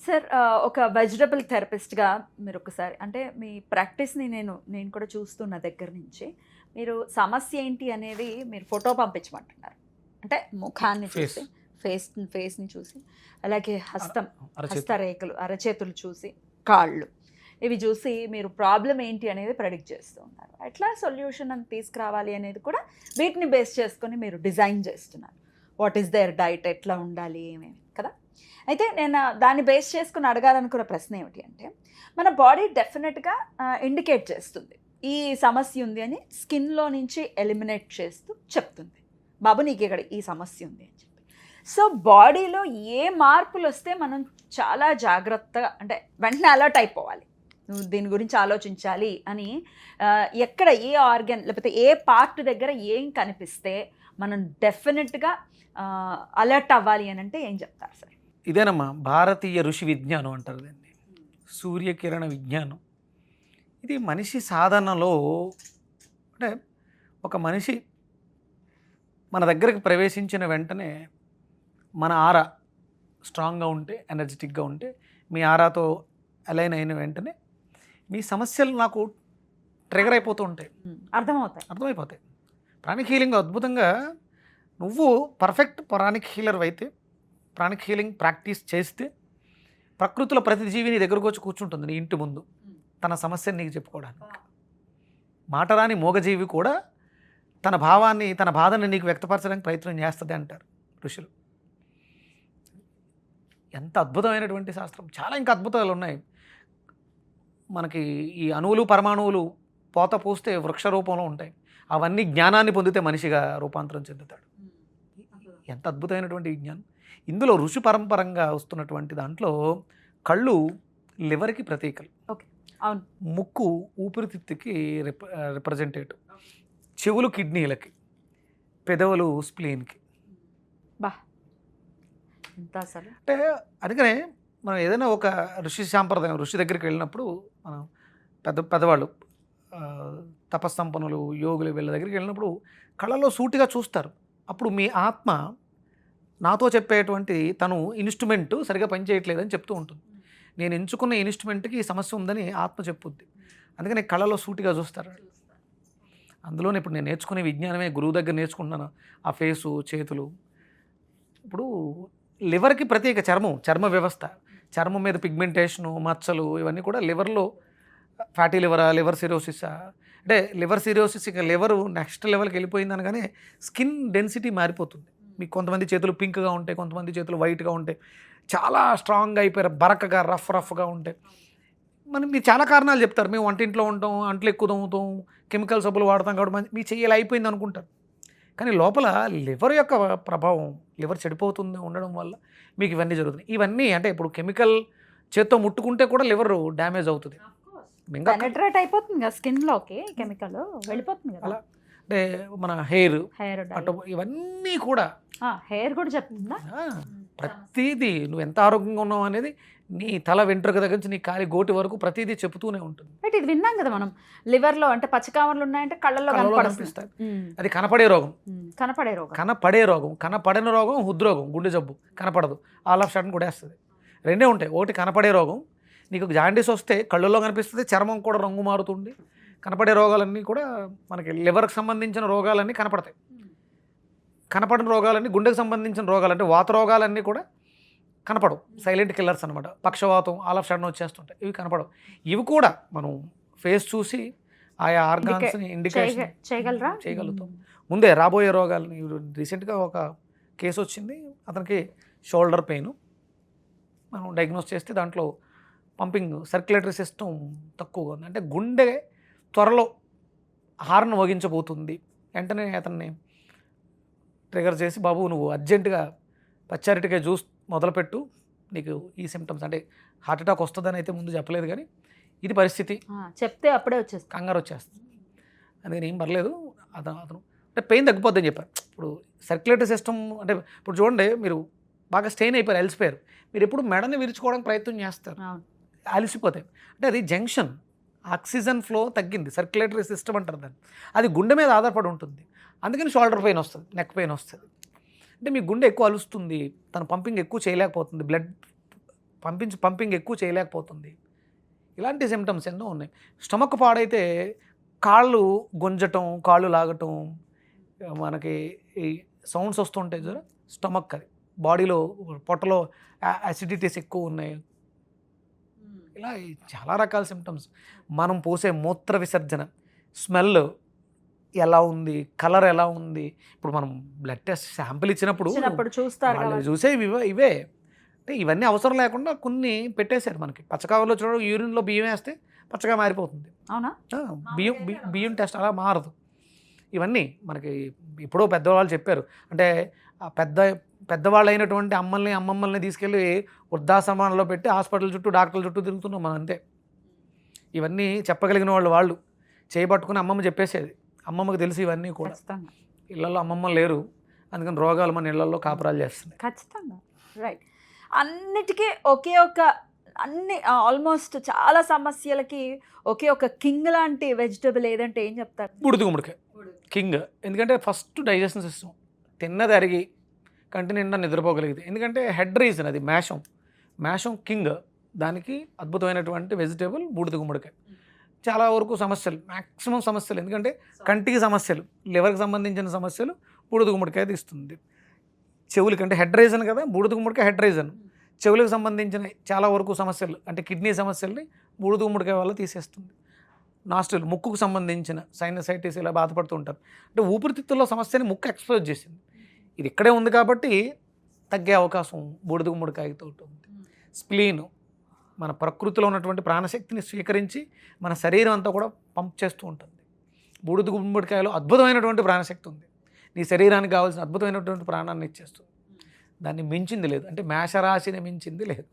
Sir ఒక vegetable థెరపిస్ట్గా మీరు ఒకసారి అంటే మీ ప్రాక్టీస్ని నేను కూడా చూస్తున్న దగ్గర నుంచి మీరు సమస్య ఏంటి అనేది మీరు ఫోటో పంపించమంటున్నారు. అంటే ముఖాన్ని చూసి ఫేస్ని చూసి అలాగే హస్తరేఖలు అరచేతులు చూసి కాళ్ళు ఇవి చూసి మీరు ప్రాబ్లం ఏంటి అనేది ప్రెడిక్ట్ చేస్తూ ఉన్నారు. ఎట్లా సొల్యూషన్ అని తీసుకురావాలి అనేది కూడా వీటిని బేస్ చేసుకొని మీరు డిజైన్ చేస్తున్నారు. వాట్ ఈస్ దేర్ డైట్, ఎట్లా ఉండాలి, ఏమేమి కదా. అయితే నేను దాన్ని బేస్ చేసుకుని అడగాలనుకున్న ప్రశ్న ఏమిటి అంటే, మన బాడీ డెఫినెట్గా ఇండికేట్ చేస్తుంది ఈ సమస్య ఉంది అని, స్కిన్లో నుంచి ఎలిమినేట్ చేస్తూ చెప్తుంది, బాబు నీకు ఇక్కడ ఈ సమస్య ఉంది అని చెప్పి. సో బాడీలో ఏ మార్పులు వస్తే మనం చాలా జాగ్రత్తగా అంటే వెంటనే అలర్ట్ అయిపోవాలి, నువ్వు దీని గురించి ఆలోచించాలి అని. ఎక్కడ ఏ ఆర్గన్ లేకపోతే ఏ పార్ట్ దగ్గర ఏం కనిపిస్తే మనం డెఫినెట్గా అలర్ట్ అవ్వాలి అని అంటే ఏం చెప్తారు సార్? ఇదేనమ్మా భారతీయ ఋషి విజ్ఞానం అంటారు దీన్ని, సూర్యకిరణ విజ్ఞానం. ఇది మనిషి సాధనలో అంటే ఒక మనిషి మన దగ్గరికి ప్రవేశించిన వెంటనే మన ఆరా స్ట్రాంగ్గా ఉంటే, ఎనర్జెటిక్గా ఉంటే, మీ ఆరాతో అలైన్ అయిన వెంటనే మీ సమస్యలు నాకు ట్రిగర్ అయిపోతూ ఉంటాయి, అర్థమైపోతాయి. ప్రాణిక్ హీలింగ్ అద్భుతంగా నువ్వు పర్ఫెక్ట్ ప్రాణిక్ హీలర్ అయితే, ప్రాణిక్ హీలింగ్ ప్రాక్టీస్ చేస్తే ప్రకృతిలో ప్రతి జీవి నీ దగ్గరకు వచ్చి కూర్చుంటుంది నీ ఇంటి ముందు తన సమస్యను నీకు చెప్పుకోవడానికి. మాటరాని మూగజీవి కూడా తన భావాన్ని, తన బాధని నీకు వ్యక్తపరచడానికి ప్రయత్నం చేస్తుంది అంటారు ఋషులు. ఎంత అద్భుతమైనటువంటి శాస్త్రం, చాలా ఇంకా అద్భుతాలు ఉన్నాయి మనకి. ఈ అణువులు పరమాణువులు పోత పూస్తే వృక్ష రూపంలో ఉంటాయి, అవన్నీ జ్ఞానాన్ని పొందితే మనిషిగా రూపాంతరం చెందుతాడు. ఎంత అద్భుతమైనటువంటి విజ్ఞానం. ఇందులో ఋషి పరంపరంగా వస్తున్నటువంటి దాంట్లో కళ్ళు లివర్కి ప్రతీకలు, ముక్కు ఊపిరితిత్తుకి రిప్రజెంటేటివ్, చెవులు కిడ్నీలకి, పెదవులు స్ప్లీన్కి. అంటే అందుకనే మనం ఏదైనా ఒక ఋషి సాంప్రదాయం, ఋషి దగ్గరికి వెళ్ళినప్పుడు మనం పెద్దవాళ్ళు తపస్సంపన్నులు యోగులు వీళ్ళ దగ్గరికి వెళ్ళినప్పుడు కళ్ళలో సూటిగా చూస్తారు. అప్పుడు మీ ఆత్మ నాతో చెప్పేటువంటి తను ఇన్స్ట్రుమెంట్ సరిగా పనిచేయట్లేదని చెప్తూ ఉంటుంది. నేను ఎంచుకున్న ఇన్స్ట్రుమెంట్కి ఈ సమస్య ఉందని ఆత్మ చెప్పుద్ది. అందుకని కళ్ళలో సూటిగా చూస్తారు. అందులోనే ఇప్పుడు నేను నేర్చుకునే విజ్ఞానమే గురువు దగ్గర నేర్చుకుంటున్నాను. ఆ ఫేసు, చేతులు. ఇప్పుడు లివర్కి ప్రత్యేక చర్మ వ్యవస్థ, చర్మం మీద పిగ్మెంటేషను, మచ్చలు, ఇవన్నీ కూడా లివర్లో ఫ్యాటీ లివరా, లివర్ సిరోసిసా. అంటే లివర్ సిరోసిస్ ఇక లివర్ నెక్స్ట్ లెవెల్కి వెళ్ళిపోయింది అనగానే స్కిన్ డెన్సిటీ మారిపోతుంది. మీకు కొంతమంది చేతులు పింక్గా ఉంటాయి, కొంతమంది చేతులు వైట్గా ఉంటాయి, చాలా స్ట్రాంగ్గా అయిపోయారు, బరకగా రఫ్గా ఉంటాయి. మీరు చాలా కారణాలు చెప్తారు, మేము వంటింట్లో ఉంటాం, అంట్లు ఎక్కువ తోముతాం, కెమికల్ సబ్బులు వాడతాం కాబట్టి మీ చెయ్యాలి అయిపోయింది అనుకుంటారు. కానీ లోపల లివర్ యొక్క ప్రభావం, లివర్ చెడిపోతుంది ఉండడం వల్ల మీకు ఇవన్నీ జరుగుతున్నాయి. ఇవన్నీ అంటే ఇప్పుడు కెమికల్ చేత్తో ముట్టుకుంటే కూడా లివర్ డ్యామేజ్ అవుతుంది, పెనట్రేట్ అయిపోతుంది స్కిన్లోకి, కెమికల్ వెళ్ళిపోతుంది అలా. అంటే మన హెయిర్ అటు ఇవన్నీ కూడా, హెయిర్ కూడా చెప్తుందా? ప్రతిదీ నువ్వు ఎంత ఆరోగ్యంగా ఉన్నావు అనేది నీ తల వెంట్రుక దగ్గర నుంచి నీ కాలి గోటి వరకు ప్రతిదీ చెబుతూనే ఉంటుంది. బట్ ఇది విన్నాం కదా మనం, లివర్లో అంటే పచ్చకామర్లు ఉన్నాయంటే కళ్ళల్లో కనిపిస్తాయి. అది కనపడే రోగం, కనపడని రోగం హృద్రోగం, గుండె జబ్బు కనపడదు, ఆల్ ఆఫ్ సడన్ కూడా వేస్తుంది. రెండే ఉంటాయి. ఒకటి కనపడే రోగం, నీకు జాండీస్ వస్తే కళ్ళల్లో కనిపిస్తుంది, చర్మం కూడా రంగు మారుతుంది. కనపడే రోగాలన్నీ కూడా మనకి లివర్కి సంబంధించిన రోగాలన్నీ కనపడతాయి. కనపడని రోగాలన్నీ, గుండెకి సంబంధించిన రోగాలు అంటే వాత రోగాలన్నీ కూడా కనపడవు, సైలెంట్ కిల్లర్స్ అనమాట. పక్షవాతం, ఆల్ ఆఫ్ సడన్ వచ్చేస్తుంటాయి, ఇవి కనపడవు. ఇవి కూడా మనం ఫేస్ చూసి ఆయా ఆర్గాన్స్ని ఇండికేషన్ చేయగలుగుతాం. ముందే రాబోయే రోగాలని, రీసెంట్గా ఒక కేసు వచ్చింది, అతనికి షోల్డర్ పెయిన్. మనం డయాగ్నోస్ చేస్తే దాంట్లో పంపింగ్ సర్క్యులేటరీ సిస్టమ్ తక్కువగా ఉంది, అంటే గుండె త్వరలో హార్న్ వగించబోతుంది. వెంటనే అతన్ని ట్రిగర్ చేసి, బాబు నువ్వు అర్జెంటుగా పచ్చారిటిగా జ్యూస్ మొదలుపెట్టు, నీకు ఈ సిమ్టమ్స్ అంటే హార్ట్ అటాక్ వస్తుందని అయితే ముందు చెప్పలేదు, కానీ ఇది పరిస్థితి చెప్తే అప్పుడే వచ్చేస్తుంది, కంగారు వచ్చేస్తుంది. అందుకని ఏం పర్లేదు, అతను అంటే పెయిన్ తగ్గిపోద్దని చెప్పారు. ఇప్పుడు సర్క్యులేటరీ సిస్టమ్ అంటే ఇప్పుడు చూడండి, మీరు బాగా స్ట్రెయిన్ అయిపోయారు, అలసిపోయారు, మీరు ఎప్పుడు మెడని విరుచుకోవడానికి ప్రయత్నం చేస్తారు, అలసిపోతాయి. అంటే అది జంక్షన్, ఆక్సిజన్ ఫ్లో తగ్గింది, సర్క్యులేటరీ సిస్టమ్ అంటారు దాన్ని. అది గుండె మీద ఆధారపడి ఉంటుంది. అందుకని షోల్డర్ పెయిన్ వస్తుంది, నెక్ పెయిన్ వస్తుంది. అంటే మీ గుండె ఎక్కువ అలుస్తుంది, తన పంపింగ్ ఎక్కువ చేయలేకపోతుంది, బ్లడ్ పంపింగ్ ఎక్కువ చేయలేకపోతుంది. ఇలాంటి సిమ్టమ్స్ ఎన్నో ఉన్నాయి. స్టమక్ పాడైతే కాళ్ళు గుంజటం, కాళ్ళు లాగటం, మనకి ఈ సౌండ్స్ వస్తుంటాయి చూడ, స్టమక్ అది. బాడీలో పొట్టలో యాసిడిటీస్ ఎక్కువ ఉన్నాయి. ఇలా చాలా రకాల సిమ్టమ్స్. మనం పోసే మూత్ర విసర్జన, స్మెల్ ఎలా ఉంది, కలర్ ఎలా ఉంది. ఇప్పుడు మనం బ్లడ్ టెస్ట్ శాంపిల్ ఇచ్చినప్పుడు చూస్తారు వాళ్ళు చూసే ఇవే అంటే ఇవన్నీ అవసరం లేకుండా కొన్ని పెట్టేశారు మనకి. పచ్చకాయలో చూడ యూరిన్లో బియ్యం వేస్తే పచ్చగా మారిపోతుంది. అవునా? బియ్యం టెస్ట్ అలా మారదు. ఇవన్నీ మనకి ఎప్పుడో పెద్దవాళ్ళు చెప్పారు. అంటే పెద్దవాళ్ళు అయినటువంటి అమ్మమ్మల్ని తీసుకెళ్ళి వృద్ధాశ్రమాల్లో పెట్టి హాస్పిటల్ చుట్టూ డాక్టర్ల చుట్టూ తిరుగుతున్నాం మనం అంతే. ఇవన్నీ చెప్పగలిగిన వాళ్ళు చేయబట్టుకుని అమ్మమ్మ చెప్పేసేది. అమ్మమ్మకి తెలిసి ఇవన్నీ కూడా. ఇళ్లలో అమ్మమ్మ లేరు, అందుకని రోగాలు మన ఇళ్లలో కాపురాలు చేస్తున్నాయి. ఖచ్చితంగా. రైట్. అన్నిటికీ అన్ని ఆల్మోస్ట్ చాలా సమస్యలకి ఒకే ఒక కింగ్ లాంటి వెజిటబుల్ ఏదంటే ఏం చెప్తారు? బూడిద గుమ్మడికాయ కింగ్. ఎందుకంటే ఫస్ట్ డైజెషన్ సిస్టమ్, తిన్నది అరిగి కంటి నిండా నిద్రపోగలిగితే. ఎందుకంటే హెడ్ రీజన్ అది మ్యాషం కింగ్. దానికి అద్భుతమైనటువంటి వెజిటేబుల్ బూడిద గుమ్మడికాయ. చాలా వరకు సమస్యలు, మ్యాక్సిమం సమస్యలు, ఎందుకంటే కంటికి సమస్యలు, లివర్కి సంబంధించిన సమస్యలు బూడిద గుమ్మడికాయ తీస్తుంది. చెవులకి అంటే హెడ్ రీజన్ కదా, బూడిద గుమ్మడికాయ హెడ్ రీజన్. చెవులకు సంబంధించిన చాలా వరకు సమస్యలు అంటే కిడ్నీ సమస్యల్ని బూడిద గుమ్మడికాయ వల్ల తీసేస్తుంది. నాస్ట్రిల్, ముక్కుకు సంబంధించిన సైనసైటిస్ ఇలా బాధపడుతూ ఉంటారు. అంటే ఊపిరితిత్తుల్లో సమస్యని ముక్కు ఎక్స్పోజ్ చేసింది. ఇది ఇక్కడే ఉంది కాబట్టి తగ్గే అవకాశం బూడిద గుమ్మడికాయతో ఉంటుంది. స్ప్లీను, మన ప్రకృతిలో ఉన్నటువంటి ప్రాణశక్తిని స్వీకరించి మన శరీరం అంతా కూడా పంప్ చేస్తూ ఉంటుంది. బూడిద గుమ్మడికాయలో అద్భుతమైనటువంటి ప్రాణశక్తి ఉంది. నీ శరీరానికి కావాల్సిన అద్భుతమైనటువంటి ప్రాణాన్ని ఇచ్చేస్తుంది. దాన్ని మించింది లేదు, అంటే మేషరాశిని మించింది లేదు,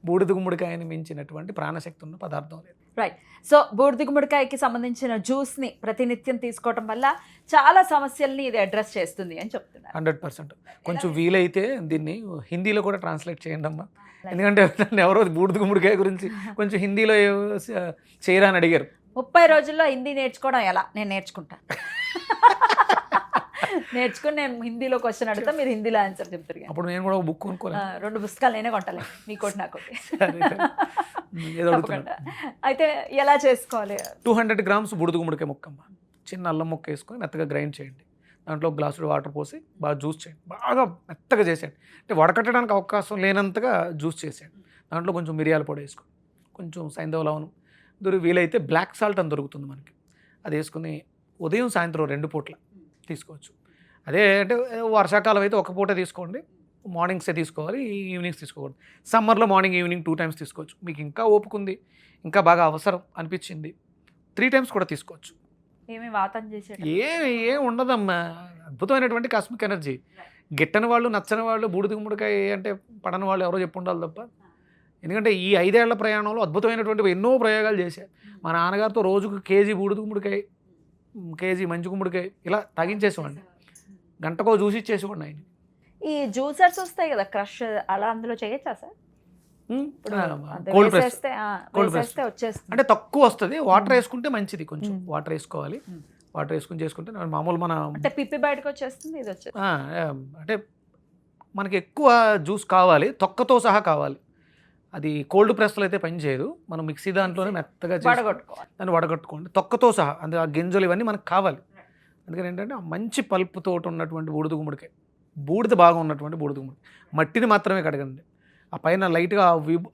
బూడిద గుమ్మడికాయని మించినటువంటి ప్రాణశక్తి ఉన్న పదార్థం లేదు. రైట్. సో బూడిద గుమ్మడికాయకి సంబంధించిన జ్యూస్ని ప్రతినిత్యం తీసుకోవటం వల్ల చాలా సమస్యల్ని ఇది అడ్రస్ చేస్తుంది అని చెప్తున్నారు. 100%. కొంచెం వీలైతే దీన్ని హిందీలో కూడా ట్రాన్స్లేట్ చేయండి అమ్మా. ఎందుకంటే ఎవరో బూడిద గుమ్మడికాయ గురించి కొంచెం హిందీలో చేయరా అని అడిగారు. 30 రోజుల్లో హిందీ నేర్చుకోవడం ఎలా? నేను నేర్చుకుంటాను. నేర్చుకుని నేను హిందీలో క్వశ్చన్ అడుగుతా, మీరు హిందీలో ఆన్సర్ చెప్తారు. అప్పుడు నేను కూడా ఒక బుక్ కొనుక్కోవాలి. 2 పుస్తకాలు నేనే కొంటాలి, మీకోటి నాకోటి. అయితే ఎలా చేసుకోవాలి? 200 grams బూడిద గుమ్మడికాయ ముక్కమ్మ, చిన్న అల్లం ముక్క వేసుకొని మెత్తగా గ్రైండ్ చేయండి. దాంట్లో ఒక గ్లాసుడు వాటర్ పోసి బాగా జ్యూస్ చేయండి, బాగా మెత్తగా చేసేయండి. అంటే వడకట్టడానికి అవకాశం లేనంతగా జ్యూస్ చేసేయండి. దాంట్లో కొంచెం మిరియాల పొడి వేసుకోండి, కొంచెం సైంధవ లవణం, వీలైతే బ్లాక్ సాల్ట్ అని దొరుకుతుంది మనకి, అది వేసుకుని ఉదయం సాయంత్రం 2 పూట్ల తీసుకోవచ్చు. అదే అంటే వర్షాకాలం అయితే ఒక పూట తీసుకోండి, మార్నింగ్సే తీసుకోవాలి, ఈవినింగ్స్ తీసుకోకూడదు. సమ్మర్లో మార్నింగ్ ఈవినింగ్ 2 times తీసుకోవచ్చు. మీకు ఇంకా ఓపుకుంది, ఇంకా బాగా అవసరం అనిపించింది 3 times కూడా తీసుకోవచ్చు. ఏమి వాతం చేసే ఏం ఉండదమ్మా, అద్భుతమైనటువంటి కాస్మిక్ ఎనర్జీ. గిట్టని వాళ్ళు, నచ్చని వాళ్ళు, బూడిద గుమ్మడికాయ అంటే పడని వాళ్ళు ఎవరో చెప్పు ఉండాలి తప్ప. ఎందుకంటే ఈ 5 ఏళ్ల ప్రయాణంలో అద్భుతమైనటువంటి ఎన్నో ప్రయోగాలు చేశారు. మా నాన్నగారితో రోజుకు కేజీ బూడిద గుమ్మడికాయ, కేజీ మంచి గుమ్మడికాయ ఇలా తాగించేసేవాడిని, గంటకో జ్యూస్ ఇచ్చేసేవాడిని ఆయన. ఈ జ్యూసర్స్ వస్తాయి కదా క్రష్, అలా అందులో చేయొచ్చా సార్? కోల్డ్ ప్రెస్ వచ్చేస్తుంది, అంటే తక్కువ వస్తుంది. వాటర్ వేసుకుంటే మంచిది, కొంచెం వాటర్ వేసుకోవాలి. వాటర్ వేసుకుని చేసుకుంటే మామూలు మన అంటే పిప్పి బయటకు వచ్చేస్తుంది. ఇది వచ్చేది అంటే మనకి ఎక్కువ జ్యూస్ కావాలి, తొక్కతో సహా కావాలి. అది కోల్డ్ ప్రెస్లో అయితే పని చేయదు. మనం మిక్సీ దాంట్లోనే మెత్తగా దాన్ని వడగట్టుకోండి తొక్కతో సహా. అందుకే ఆ గింజలు ఇవన్నీ మనకు కావాలి. అందుకని ఏంటంటే మంచి పల్పుతో ఉన్నటువంటి బూడిద గుమ్మడికాయ, బూడిద బాగా ఉన్నటువంటి బూడిద గుమ్మడికాయ, మట్టిని మాత్రమే కడగండి. ఆ పైన లైట్గా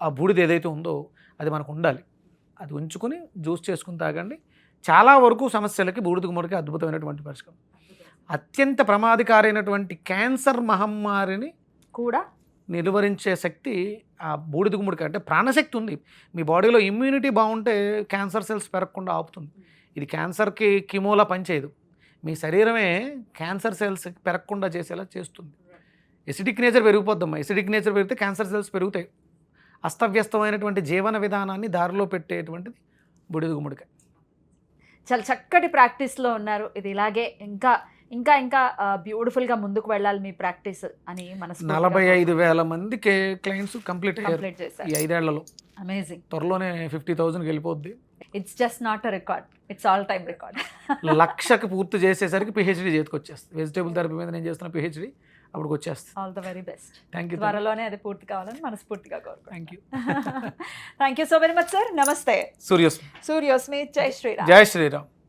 ఆ బూడిద ఏదైతే ఉందో అది మనకు ఉండాలి. అది ఉంచుకొని జ్యూస్ చేసుకుని తాగండి. చాలా వరకు సమస్యలకి బూడిద గుమ్మడికాయ అద్భుతమైనటువంటి పరిష్కారం. అత్యంత ప్రమాదకారైనటువంటి క్యాన్సర్ మహమ్మారిని కూడా నిలువరించే శక్తి ఆ బూడిద గుమ్మడికాయ. అంటే ప్రాణశక్తి ఉంది. మీ బాడీలో ఇమ్యూనిటీ బాగుంటే క్యాన్సర్ సెల్స్ పెరగకుండా ఆపుతుంది. ఇది క్యాన్సర్కి కిమోలా పనిచేయదు, మీ శరీరమే క్యాన్సర్ సెల్స్ పెరగకుండా చేసేలా చేస్తుంది. ఎసిడిక్ నేచర్ పెరిగిపోద్దమ్మా. ఎసిడిక్ నేచర్ పెరిగితే క్యాన్సర్ సెల్స్ పెరుగుతాయి. అస్తవ్యస్తమైనటువంటి జీవన విధానాన్ని దారిలో పెట్టేటువంటిది బూడిద గుమ్మడికాయ. చాలా చక్కటి ప్రాక్టీస్లో ఉన్నారు. ఇది ఇలాగే ఇంకా ఇంకా ఇంకా బ్యూటిఫుల్గా ముందుకు వెళ్ళాలి మీ ప్రాక్టీస్ అని మనసు. 45,000 మంది క్లయింట్స్ కంప్లీట్ చేశారు ఈ 5 ఏళ్లలో. అమేజింగ్. త్వరలోనే 50,000 వెళ్ళిపోద్ది. It's just not a record, it's all time record. 1,00,000కి పూర్తి చేసేసరికి పిహెచ్డీ చేతికి వచ్చేస్తుంది. వెజిటేబుల్ థెరపీ మీద నేను చేస్తున్న పిహెచ్డీ అప్పుడు వచ్చేస్తుంది. All the very best. Thank you. త్వరలోనే అది పూర్తి కావాలని మనస్ఫూర్తిగా కోరుకుంటున్నాను. Thank you. Thank you so very much sir. నమస్తే. సూర్యోస్మి. సూర్యోస్మి. జై శ్రీరామ్. జై శ్రీరామ్.